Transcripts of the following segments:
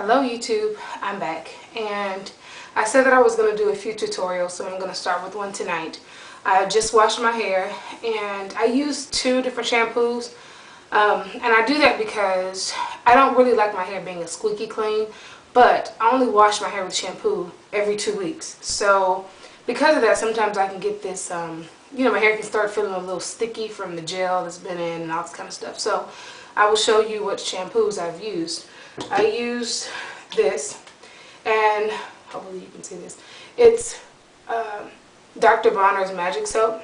Hello YouTube, I'm back, and I said that I was going to do a few tutorials, so I'm going to start with one tonight. I just washed my hair and I used two different shampoos, and I do that because I don't really like my hair being a squeaky clean, but I only wash my hair with shampoo every 2 weeks. So because of that, sometimes I can get this, my hair can start feeling a little sticky from the gel that's been in and all this kind of stuff. So I will show you what shampoos I've used. I used this, and hopefully you can see this. It's Dr. Bronner's Magic Soap.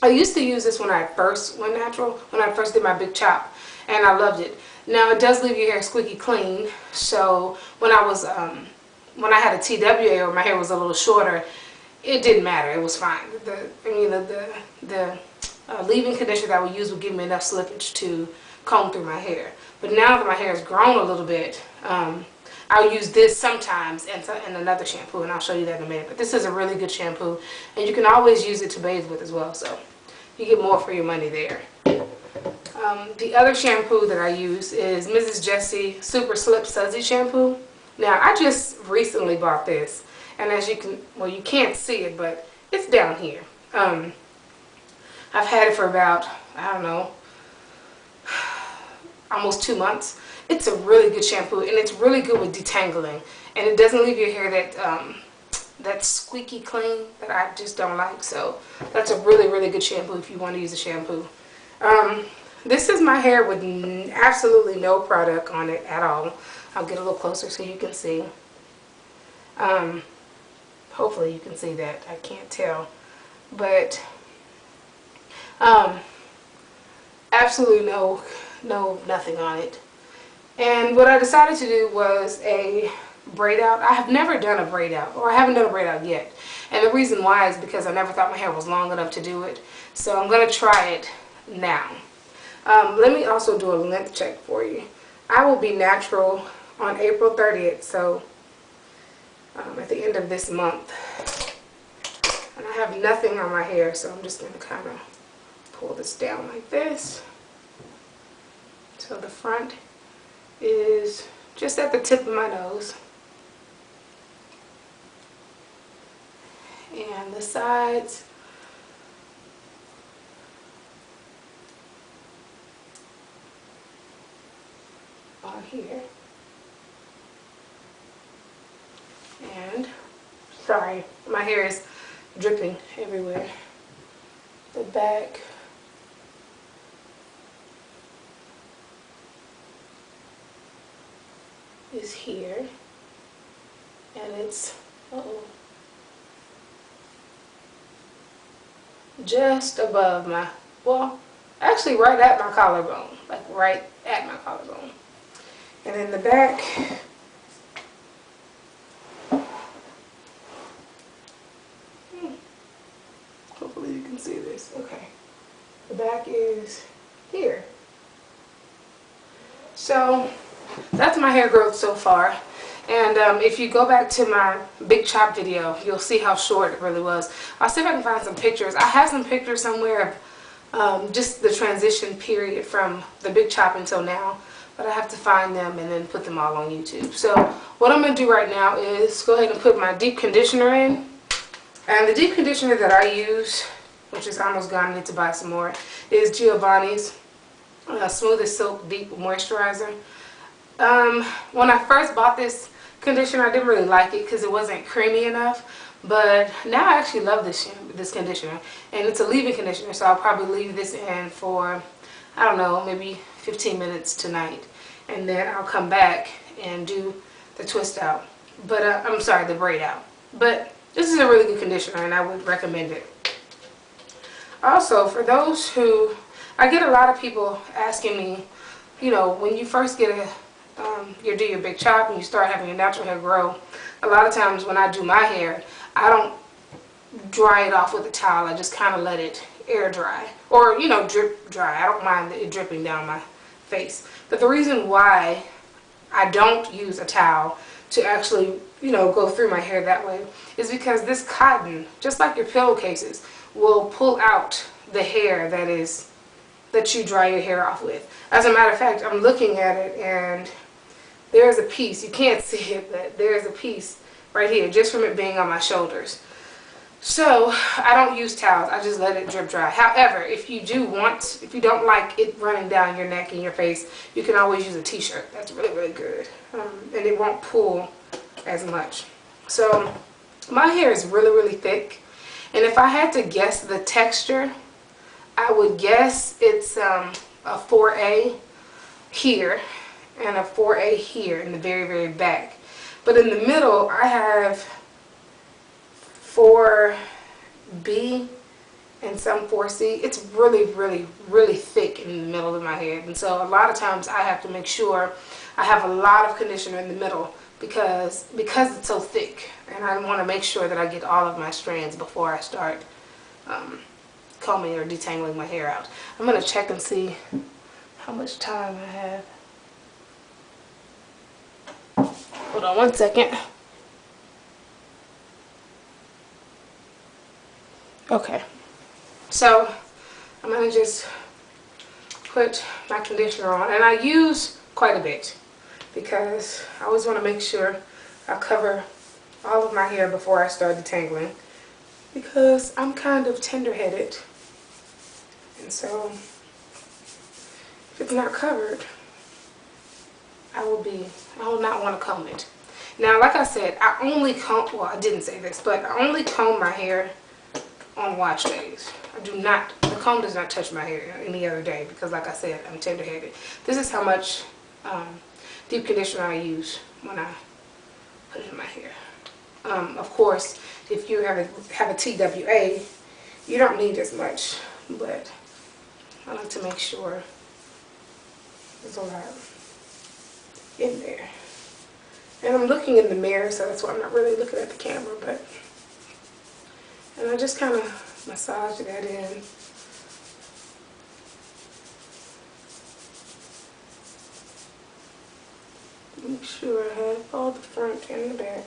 I used to use this when I first went natural, when I first did my big chop, and I loved it. Now it does leave your hair squeaky clean, so when I was when I had a TWA or my hair was a little shorter, it didn't matter. It was fine. The leave-in conditioner that I would use would give me enough slippage to comb through my hair. But now that my hair has grown a little bit, I'll use this sometimes and another shampoo, and I'll show you that in a minute. But this is a really good shampoo, and you can always use it to bathe with as well, so you get more for your money there. The other shampoo that I use is Mrs. Jessie Super Slip Sudsy Shampoo. Now, I just recently bought this, and as you can, well, you can't see it, but it's down here. I've had it for about, I don't know, almost 2 months. It's a really good shampoo, and it's really good with detangling, and it doesn't leave your hair that squeaky clean that I just don't like. So that's a really good shampoo if you want to use a shampoo. This is my hair with absolutely no product on it at all. I'll get a little closer so you can see. Hopefully you can see that. I can't tell, but absolutely nothing on it. And what I decided to do was a braid out. I have never done a braid out, or I haven't done a braid out yet. And the reason why is because I never thought my hair was long enough to do it. So I'm going to try it now. Let me also do a length check for you. I will be natural on April 30th, so at the end of this month. And I have nothing on my hair, so I'm just going to kind of pull this down like this. So the front is just at the tip of my nose. And the sides on here. And, sorry, my hair is dripping everywhere. The back is here, and it's just above my, well, actually right at my collarbone, like right at my collarbone. And in the back, hopefully you can see this. Okay, the back is here. So that's my hair growth so far. And if you go back to my big chop video, you'll see how short it really was. I'll see if I can find some pictures. I have some pictures somewhere of just the transition period from the big chop until now, but I have to find them and then put them all on YouTube. So what I'm going to do right now is go ahead and put my deep conditioner in. And the deep conditioner that I use, which is almost gone, I need to buy some more, is Giovanni's Smooth as Silk Deep Moisturizer. When I first bought this conditioner, I didn't really like it because it wasn't creamy enough, but now I actually love this conditioner, and it's a leave-in conditioner, so I'll probably leave this in for, I don't know, maybe 15 minutes tonight, and then I'll come back and do the twist out, but I'm sorry, the braid out. But this is a really good conditioner, and I would recommend it. Also, for those who, I get a lot of people asking me, you know, when you first get a you do your big chop and you start having your natural hair grow, a lot of times when I do my hair, I don't dry it off with a towel. I just kind of let it air dry, or, you know, drip dry. I don't mind it dripping down my face. But the reason why I don't use a towel to actually, you know, go through my hair that way is because this cotton, just like your pillowcases, will pull out the hair that you dry your hair off with. As a matter of fact, I'm looking at it, and there's a piece, you can't see it, but there's a piece right here just from it being on my shoulders. So I don't use towels, I just let it drip dry. However, if you don't like it running down your neck and your face, you can always use a t-shirt. That's really, really good. And it won't pull as much. So my hair is really, really thick. And if I had to guess the texture, I would guess it's a 4A here and a 4A here in the very, very back. But in the middle, I have 4B and some 4C. It's really, really, really thick in the middle of my head. And so a lot of times I have to make sure I have a lot of conditioner in the middle because it's so thick. And I want to make sure that I get all of my strands before I start combing or detangling my hair out. I'm going to check and see how much time I have. Hold on one second. Okay, so I'm going to just put my conditioner on, and I use quite a bit because I always want to make sure I cover all of my hair before I start detangling, because I'm kind of tender-headed, and so if it's not covered, I will not want to comb it. Now, like I said, I didn't say this, but I only comb my hair on wash days. The comb does not touch my hair any other day because, like I said, I'm tender-headed. This is how much deep conditioner I use when I put it in my hair. Of course, if you have a TWA, you don't need as much, but I like to make sure there's a lot in there. And I'm looking in the mirror, so that's why I'm not really looking at the camera, and I just kind of massage that in. Make sure I have all the front and the back.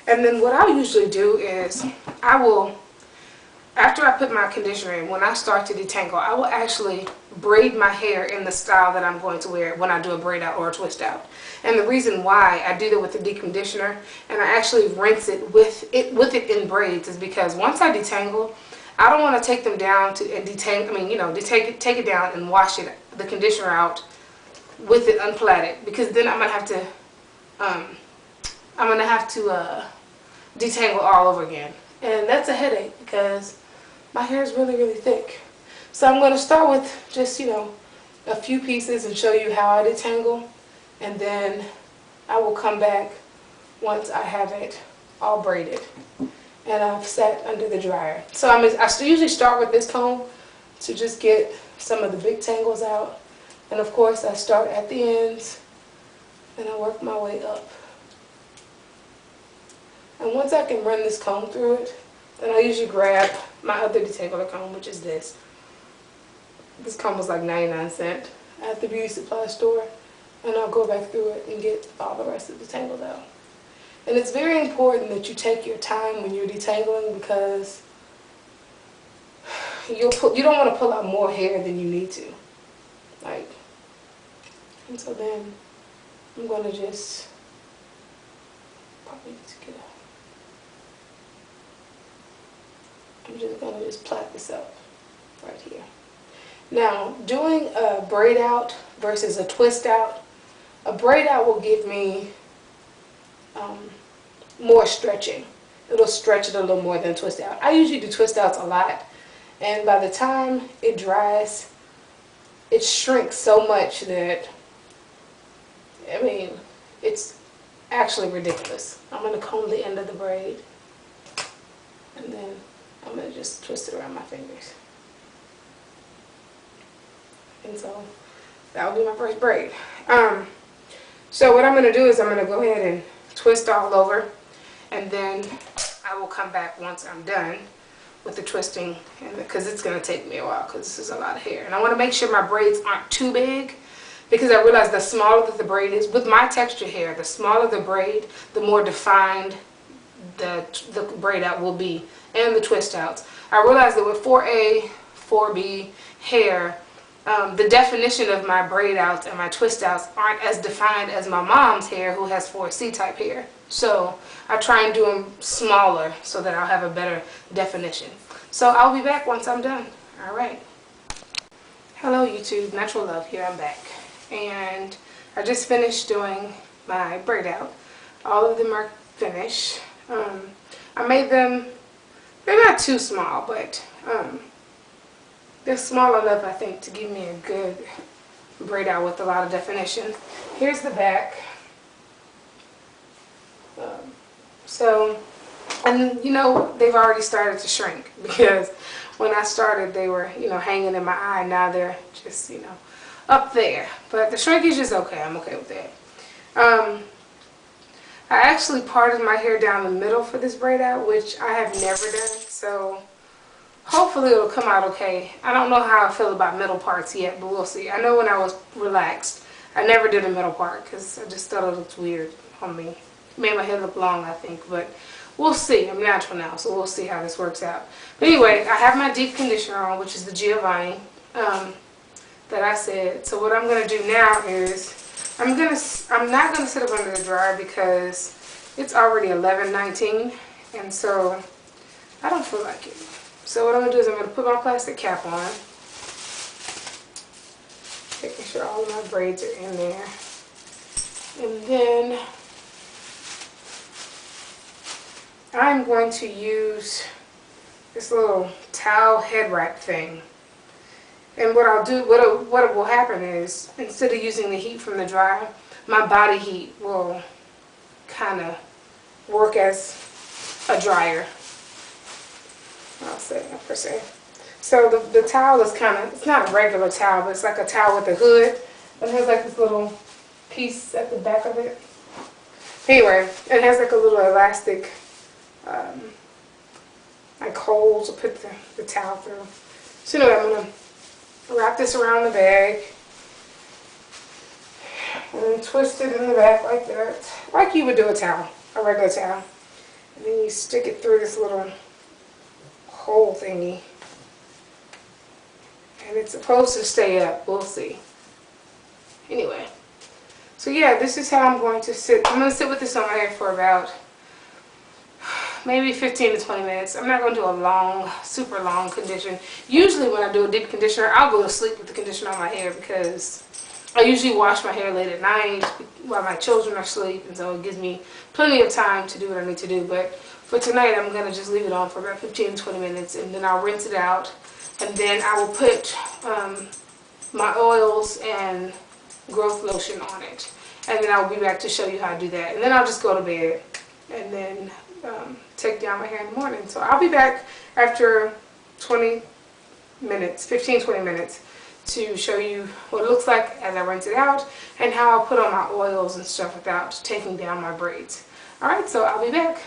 And then what I usually do is after I put my conditioner in, when I start to detangle, I will actually braid my hair in the style that I'm going to wear when I do a braid out or a twist out. And the reason why I do that with the deep conditioner and I actually rinse it with it in braids is because once I detangle, I don't want to take them down take it down and wash the conditioner out with it unplaited, because then I'm gonna have to detangle all over again, and that's a headache because my hair is really, really thick. So I'm going to start with just a few pieces and show you how I detangle, and then I will come back once I have it all braided and I've sat under the dryer. So I usually start with this comb to just get some of the big tangles out, and of course I start at the ends and I work my way up. And once I can run this comb through it, then I usually grab my other detangler comb, which is this. This comb was like 99 cents at the beauty supply store, and I'll go back through it and get all the rest of the tangles out. And it's very important that you take your time when you're detangling, because you don't want to pull out more hair than you need to. And so then I'm going to just probably need to get out. I'm just going to just plait this up right here. Now, doing a braid out versus a twist out, a braid out will give me more stretching. It'll stretch it a little more than a twist out. I usually do twist outs a lot, and by the time it dries, it shrinks so much that, it's actually ridiculous. I'm going to comb the end of the braid, and then I'm going to just twist it around my fingers. And so that will be my first braid. So what I'm going to do is I'm going to go ahead and twist all over, and then I will come back once I'm done with the twisting, because it's going to take me a while because this is a lot of hair. And I want to make sure my braids aren't too big, because I realize the smaller that the braid is, with my texture hair, the smaller the braid, the more defined the braid out will be, and the twist outs. I realize that with 4A, 4B hair, the definition of my braid outs and my twist outs aren't as defined as my mom's hair, who has 4C type hair. So I try and do them smaller so that I'll have a better definition. So I'll be back once I'm done. Alright. Hello YouTube, Natural Love here, I'm back. And I just finished doing my braid out. All of them are finished. I made them, they're not too small, but they're small enough, I think, to give me a good braid out with a lot of definition. Here's the back. And you know, they've already started to shrink, because when I started they were, you know, hanging in my eye. Now they're just, you know, up there. But the shrinkage is okay. I'm okay with that. I actually parted my hair down the middle for this braid out, which I have never done. So hopefully it'll come out okay. I don't know how I feel about middle parts yet, but we'll see. I know when I was relaxed, I never did a middle part because I just thought it looked weird on me. Made my hair look long, I think, but we'll see. I'm natural now, so we'll see how this works out. But anyway, I have my deep conditioner on, which is the Giovanni that I said. So what I'm going to do now is I'm not going to sit up under the dryer because it's already 11:19, and so I don't feel like it. So what I'm going to do is I'm going to put my plastic cap on, making sure all of my braids are in there, and then I'm going to use this little towel head wrap thing. And what I'll do, what will happen is, instead of using the heat from the dryer, my body heat will kind of work as a dryer. I'll say, per se. So the towel is kind of, it's not a regular towel, but it's like a towel with a hood. It has like this little piece at the back of it. Anyway, it has like a little elastic like hole to put the towel through. So anyway, I'm going to wrap this around the bag and then twist it in the back like that, like you would do a towel, a regular towel. And then you stick it through this little hole thingy, and it's supposed to stay up. We'll see. Anyway, so yeah, this is how I'm going to sit. I'm going to sit with this on my hair for about maybe 15 to 20 minutes. I'm not going to do a long, super long condition. Usually when I do a deep conditioner, I'll go to sleep with the conditioner on my hair because I usually wash my hair late at night while my children are asleep, and so it gives me plenty of time to do what I need to do. But for tonight, I'm going to just leave it on for about 15 to 20 minutes, and then I'll rinse it out, and then I will put my oils and growth lotion on it, and then I'll be back to show you how to do that. And then I'll just go to bed and then take down my hair in the morning. So I'll be back after 20 minutes, 15-20 minutes, to show you what it looks like as I rinse it out and how I'll put on my oils and stuff without taking down my braids. Alright, so I'll be back.